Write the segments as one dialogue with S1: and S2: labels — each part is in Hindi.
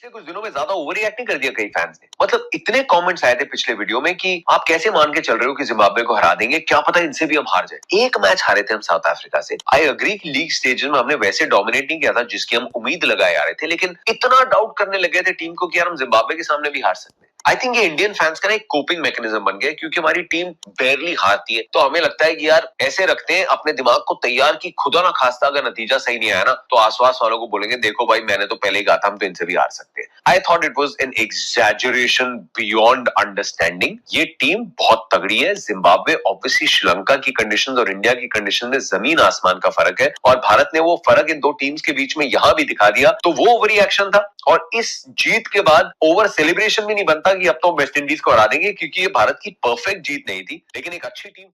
S1: पिछले कुछ दिनों में ज्यादा ओवर रिएक्ट नहीं कर दिया कई फैंस ने। मतलब इतने कमेंट्स आए थे पिछले वीडियो में कि आप कैसे मान के चल रहे हो कि जिम्बाब्वे को हरा देंगे, क्या पता इनसे भी हम हार जाए। एक मैच हारे थे हम साउथ अफ्रीका से। आई अग्री कि लीग स्टेजेस में हमने वैसे डोमिनेट नहीं किया था जिसकी हम उम्मीद लगाए आ रहे थे, लेकिन इतना डाउट करने लगे थे टीम को कि यार हम जिम्बाब्वे के सामने भी हार सकते हैं। आई थिंक ये इंडियन फैंस का ना एक कोपिंग मैकेनिज्म बन गया, क्योंकि हमारी टीम बेयरली हारती है तो हमें लगता है कि यार ऐसे रखते हैं अपने दिमाग को तैयार कि खुदा ना खास्ता अगर नतीजा सही नहीं आया ना तो आसपास वालों को बोलेंगे देखो भाई मैंने तो पहले ही कहा था हम तो इनसे भी हार सकते हैं। I thought it was an exaggeration beyond understanding. ये टीम बहुत तगड़ी है। जिम्बाब्वे ऑब्वियसली श्रीलंका की कंडीशंस और इंडिया की कंडीशन में जमीन आसमान का फर्क है, और भारत ने वो फर्क इन दो टीम्स के बीच में यहां भी दिखा दिया। तो वो ओवर रिएक्शन था, और इस जीत के बाद ओवर सेलिब्रेशन भी नहीं बनता कि अब तो वेस्ट इंडीज को हरा देंगे, क्योंकि ये भारत की परफेक्ट जीत नहीं थी, लेकिन एक अच्छी team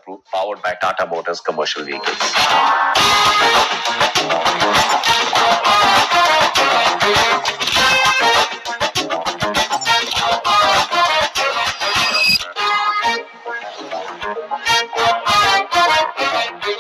S1: powered by Tata Motors commercial vehicles.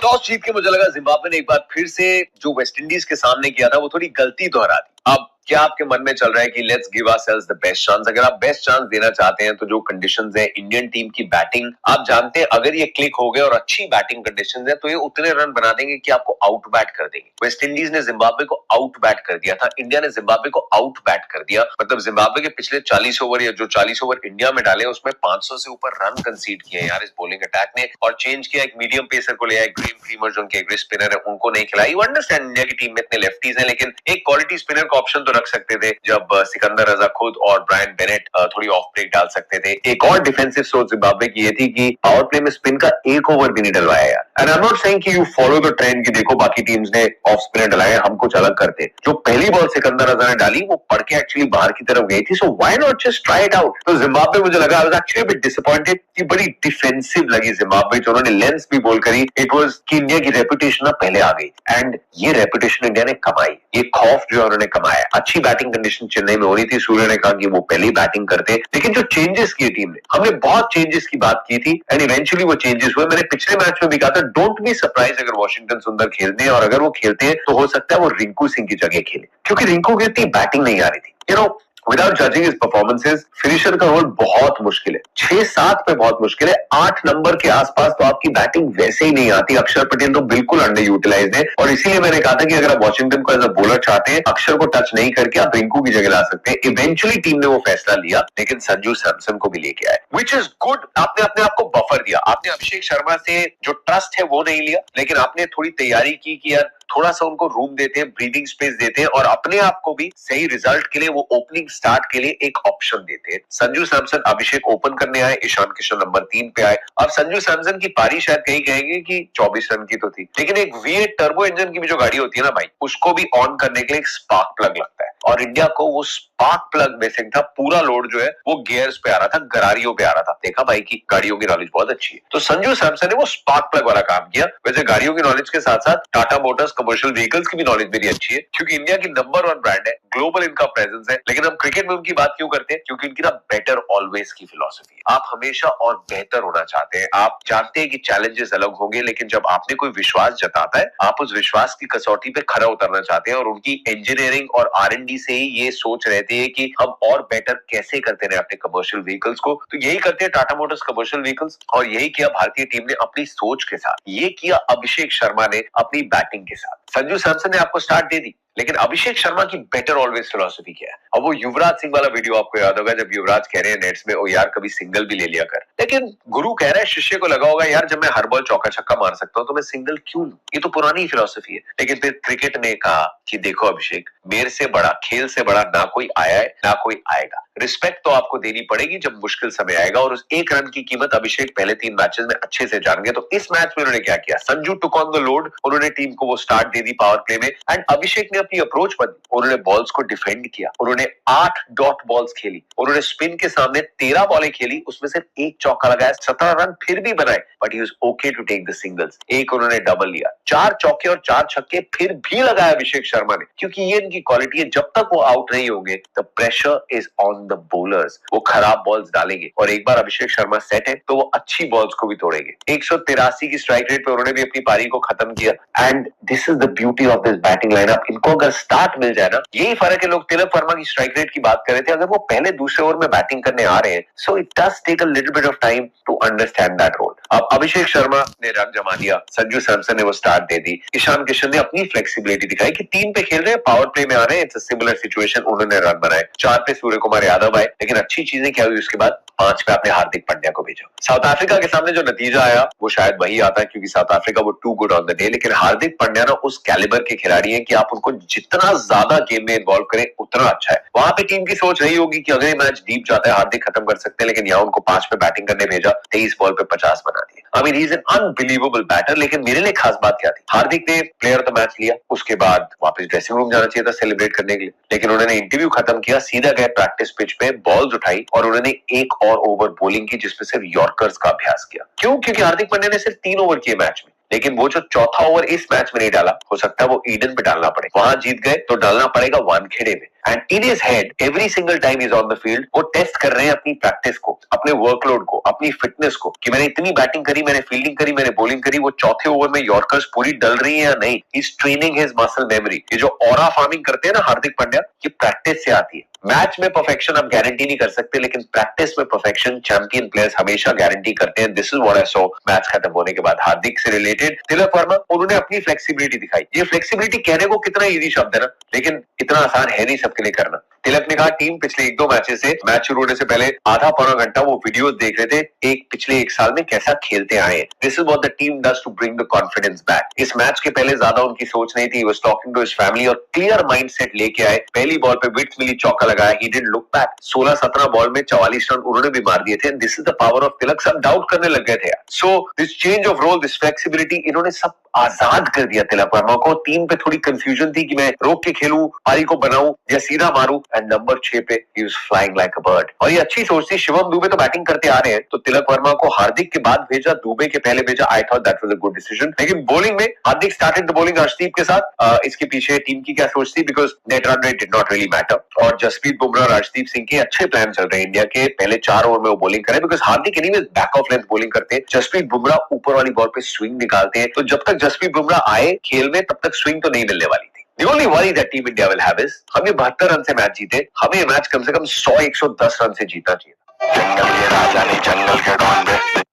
S1: Toss जीत के मुझे लगा जिम्बाब्वे ने एक बार फिर से जो वेस्ट इंडीज के सामने किया था वो थोड़ी गलती दोहरा दी। अब क्या आपके मन में चल रहा है कि let's give ourselves the best chance? अगर आप बेस्ट चांस देना चाहते हैं तो जो कंडीशंस है इंडियन टीम की बैटिंग, आप जानते हैं अगर ये क्लिक हो गए और अच्छी बैटिंग कंडीशंस है तो ये उतने रन बना देंगे कि आपको आउट बैट कर देंगे। वेस्ट इंडीज ने जिम्बाब्वे को आउट बैट कर दिया था, इंडिया ने जिम्बाब्वे को आउट बैट कर दिया। मतलब जिम्बाब्वे के पिछले 40 ओवर या जो 40 ओवर इंडिया में डाले उसमें 500 से ऊपर रन कंसीड किए यार इस बॉलिंग अटैक ने, और चेंज किया। एक मीडियम पेसर को ले आया, ग्रेम क्रीमर जो उनके एग्री स्पिनर है उनको नहीं खिलाई। यू अंडरस्टैंड इंडिया की टीम में इतने लेफ्टीज हैं, लेकिन एक क्वालिटी स्पिनर का ऑप्शन तो रख सकते थे जब सिकंदर रजा खुद और ब्रायन बेनेट थोड़ी ऑफ ब्रेक डाल सकते थे। एक और डिफेंसिव सोच जिम्बाब्वे की ये थी कि पावर प्ले में स्पिन का एक ओवर भी नहीं डलवाया यार। And I am not saying कि यू फॉलो द ट्रेंड कि देखो बाकी टीम्स ने ऑफ स्पिनर डलाए हम कुछ अलग करते। जो पहली बॉल सिकंदर रजा ने डाली वो पड़ के एक्चुअली बाहर की तरफ गई थी, so why not just try it out. तो जिम्बाब्वे मुझे लगा I was actually bit disappointed कि बड़ी डिफेंसिव लगी जिम्बाब्वे जो उन्होंने लेंस भी बोल करी। इट वाज कि इंडिया की रेपुटेशन ना पहले आ गई, एंड ये रेपुटेशन इंडिया ने कमाई, ये खौफ जो उन्होंने कमाया। अच्छी बैटिंग कंडीशन चेन्नई में हो रही थी, सूर्य ने कहा कि वो पहले ही बैटिंग करते, लेकिन जो चेंजेस किए टीम ने, हमने बहुत चेंजेस की बात की थी एंड इवेंचुअली वो चेंजेस हुए। मैंने पिछले मैच में भी कहा था डोंट बी सरप्राइज अगर वॉशिंगटन सुंदर खेलते हैं, और अगर वो खेलते हैं तो हो सकता है वो रिंकू सिंह की जगह खेले, क्योंकि रिंकू की इतनी बैटिंग नहीं आ रही थी। You know without judging his performances, finisher का रोल बहुत मुश्किल है। 6-7 पे बहुत मुश्किल है, 8 नंबर के आसपास तो आपकी बैटिंग वैसे ही नहीं आती। अक्षर पटेल तो बिल्कुल अंडर यूटिलाइज्ड है, और इसीलिए मैंने कहा था कि अगर आप वॉशिंगटन को एज अ बॉलर चाहते हैं, अक्षर को टच नहीं करके आप रिंकू की जगह ला सकते हैं। इवेंचुअली टीम ने वो फैसला लिया, लेकिन संजू सैमसन को भी लेके आए, विच इज गुड। आपने अपने आप को बफर दिया। आपने अभिषेक शर्मा से जो ट्रस्ट है वो नहीं लिया, लेकिन आपने थोड़ी तैयारी की कि यार थोड़ा सा उनको रूम देते हैं, ब्रीदिंग स्पेस देते हैं, और अपने आप को भी सही रिजल्ट के लिए वो ओपनिंग स्टार्ट के लिए एक ऑप्शन देते हैं। संजू सैमसन अभिषेक ओपन करने आए, ईशान किशन नंबर 3 पे आए। अब संजू सैमसन की पारी शायद कहीं कहेंगे कि 24 रन की तो थी, लेकिन एक V8 टर्बो इंजन की भी जो गाड़ी होती है ना भाई, उसको भी ऑन करने के लिए एक स्पार्क प्लग लगता है, और इंडिया को वो स्पार्क प्लग बेसिक था। पूरा लोड जो है वो गियर्स पे आ रहा था, गरारियों पे आ रहा था। देखा भाई की गाड़ियों की नॉलेज बहुत अच्छी है, तो संजू सैमसन ने वो स्पार्क प्लग वाला काम किया। वैसे गाड़ियों की नॉलेज के साथ साथ टाटा मोटर्स कमर्शियल व्हीकल्स की भी नॉलेज मेरी अच्छी है, क्योंकि इंडिया की नंबर 1 ब्रांड है, ग्लोबल इनका प्रेजेंस है। लेकिन हम क्रिकेट में उनकी बात क्यों करते हैं? क्योंकि इनकी ना बेटर ऑलवेज की फिलॉसफी है। आप हमेशा और बेहतर होना चाहते हैं। आप जानते हैं कि चैलेंजेस अलग होंगे, लेकिन जब आपने कोई विश्वास जताता है, आप उस विश्वास की कसौटी पे खरा उतरना चाहते हैं, और उनकी इंजीनियरिंग और R&D से ही ये सोच रहती है कि हम और बेटर कैसे करते रहे अपने कमर्शियल व्हीकल्स को। तो यही करते हैं टाटा मोटर्स कमर्शियल व्हीकल्स, और यही किया भारतीय टीम ने अपनी सोच के साथ, ये किया अभिषेक शर्मा ने अपनी बैटिंग के साथ। संजू सैमसन ने आपको स्टार्ट दे दी, लेकिन अभिषेक शर्मा की बेटर ऑलवेज फिलॉसफी क्या है? अब वो युवराज सिंह वाला वीडियो आपको याद होगा जब युवराज कह रहे हैं नेट्स में, ओ यार कभी सिंगल भी ले लिया कर। लेकिन गुरु कह रहा है शिष्य को लगा होगा यार जब मैं हर बॉल चौका छक्का मार सकता हूं तो मैं सिंगल क्यों लूं? ये तो पुरानी फिलॉसफी है। लेकिन फिर क्रिकेट ने कहा कि देखो अभिषेक, मेरे से बड़ा, खेल से बड़ा ना कोई आया है ना कोई आएगा। रिस्पेक्ट तो आपको देनी पड़ेगी जब मुश्किल समय आएगा, और उस एक रन की कीमत अभिषेक पहले 3 मैचेस में अच्छे से जान गए। तो इस मैच में उन्होंने क्या किया? Sanju took on the load, उन्होंने टीम को वो start they the power play में, एंड अभिषेक ने अपनी अप्रोच बदली। उन्होंने बॉल्स को डिफेंड किया, उन्होंने 8 डॉट बॉल्स खेली, उन्होंने स्पिन के सामने 13 बॉलें खेली, उसमें सिर्फ एक चौका लगाया, 17 रन फिर भी बनाए, but he was okay to take the singles. एक उन्होंने डबल लिया, 4 चौके और 4 छक्के फिर भी लगाया अभिषेक शर्मा ने, क्योंकि ये इनकी क्वालिटी है। जब तक वो आउट नहीं होंगे the pressure is on the bowlers, वो खराब बॉल्स डालेंगे, और एक बार अभिषेक शर्मा सेट है तो वो अच्छी बॉल्स को भी तोड़ेंगे। 183 की स्ट्राइक रेट पे उन्होंने भी अपनी पारी को खत्म किया, and this is the beauty of this batting lineup. इनको को अगर स्टार्ट मिल जाए ना, यही फर्क है। लोग तिलक वर्मा की स्ट्राइक रेट की बात कर रहे थे, अगर वो पहले दूसरे ओवर में बैटिंग करने आ रहे हैं, so it does take a little bit of time to understand that role. अब अभिषेक शर्मा ने रन जमा दिया, संजू सैमसन ने वो स्टार्ट दे दी, ईशान किशन ने अपनी फ्लेक्सिबिलिटी दिखाई कि 3 पे खेल रहे हैं, पावर प्ले में आ रहे हैं, इट्स अ सिमिलर सिचुएशन, उन्होंने रन बनाए। 4 पे सूर्य कुमार यादव आए, लेकिन अच्छी चीजें क्या हुई उसके बाद, 5 पे आपने हार्दिक पांड्या को भेजा। साउथ अफ्रीका के सामने जो नतीजा आया वो शायद वही आता है, क्योंकि साउथ अफ्रीका वो too good on the day, लेकिन हार्दिक पांड्या ना उस कैलिबर के खिलाड़ी हैं कि आप उनको जितना ज्यादा गेम में इन्वॉल्व करें उतना अच्छा है। वहां पे टीम की सोच रही होगी कि अगर ये मैच डीप जाता है हार्दिक खत्म कर सकते हैं, लेकिन यहाँ उनको 5 पे बैटिंग करने भेजा, 23 बॉल पे 50 बना दिए। I mean he is an unbelievable batter. लेकिन मेरे लिए खास बात क्या थी, हार्दिक ने प्लेयर तो मैच लिया, उसके बाद वापस ड्रेसिंग रूम जाना चाहिए था सेलिब्रेट करने के लिए, लेकिन उन्होंने इंटरव्यू खत्म किया, सीधा गए प्रैक्टिस पिच पे, बॉल्स उठाई और उन्होंने एक और ओवर बॉलिंग की जिसमें सिर्फ यॉर्कर्स का अभ्यास किया। क्यों? क्योंकि हार्दिक पांड्या ने सिर्फ 3 ओवर किए मैच में, लेकिन वो जो चौथा ओवर इस मैच में नहीं डाला, हो सकता है वो ईडन पे डालना पड़े। वहां जीत गए तो डालना पड़ेगा वानखेड़े में। And in his head every single time is on the field, वो टेस्ट कर रहे हैं अपनी प्रैक्टिस को, अपने वर्कलोड को, अपनी फिटनेस को, कि मैंने इतनी बैटिंग करी, मैंने फील्डिंग करी, मैंने बॉलिंग करी, वो चौथे ओवर में यॉर्कर्स पूरी डल रही है या नहीं। He is training his muscle memory. ये जो ऑरा फार्मिंग करते हैं ना हार्दिक पांड्या, ये प्रैक्टिस से आती है। मैच में परफेक्शन आप गारंटी नहीं कर सकते, लेकिन प्रैक्टिस में परफेक्शन चैंपियन प्लेयर्स हमेशा गारंटी करते हैं। This is what I saw match खत्म होने के बाद। हार्दिक से रिलेटेड तिलक वर्मा, उन्होंने अपनी फ्लेक्सिबिलिटी दिखाई। ये फ्लेक्सिबिलिटी कहने को कितना इजी शब्द है ना, लेकिन इतना आसान है नहीं सबके लिए करना। तिलक ने कहा टीम पिछले 1-2 मैचेस से, मैच शुरू होने से पहले आधा पौना घंटा वो वीडियोस देख रहे थे, पिछले 1 साल में कैसा खेलते आए हैं। This is what the team does to bring the confidence back. इस मैच के पहले ज्यादा उनकी सोच नहीं थी, was talking to his family और क्लियर माइंडसेट लेके आए। पहली बॉल पे विड्स मिली, चौका लगाया, he didn't look back. 16-17 ball में 44 रन उन्होंने भी मार दिए थे। This is the power of Tilak. सब डाउट करने लग गए थे। So this change of role, this flexibility, इन्होंने सब आजाद कर दिया तिलक वर्मा को। टीम पे थोड़ी कंफ्यूजन थी कि मैं रोक के खेलूं, पारी को बनाऊं या सीधा मारूं, एंड नंबर 6 पे he was flying like a bird. और ये अच्छी सोच थी। शिवम दुबे तो बैटिंग करते आ रहे हैं, तो तिलक वर्मा को हार्दिक के बाद भेजा, दुबे के पहले भेजा। I thought that was a good decision. लेकिन बॉलिंग में हार्दिक स्टार्टेड द बॉलिंग अर्शदीप के साथ। इसके पीछे टीम की क्या सोच थी, because net run rate did not really matter, और जसप्रीत बुमराह और अर्शदीप सिंह के अच्छे प्लान चल रहे हैं इंडिया के। पहले 4 ओवर में वो बॉलिंग करें, because Hardik anyways back of length bowling करते हैं, जसप्रीत बुमराह ऊपर वाली बॉल पे स्विंग निकालते हैं। तो जब तक जसप्रीत बुमराह आए खेल में, तब तक स्विंग तो नहीं मिलने वाली थी। The only worry that team India will have is, हम ये 72 रन से मैच जीते, हमें ये मैच कम से कम 100-110 रन से जीतना चाहिए।
S2: जंगल के राजा ने जंगल के डॉन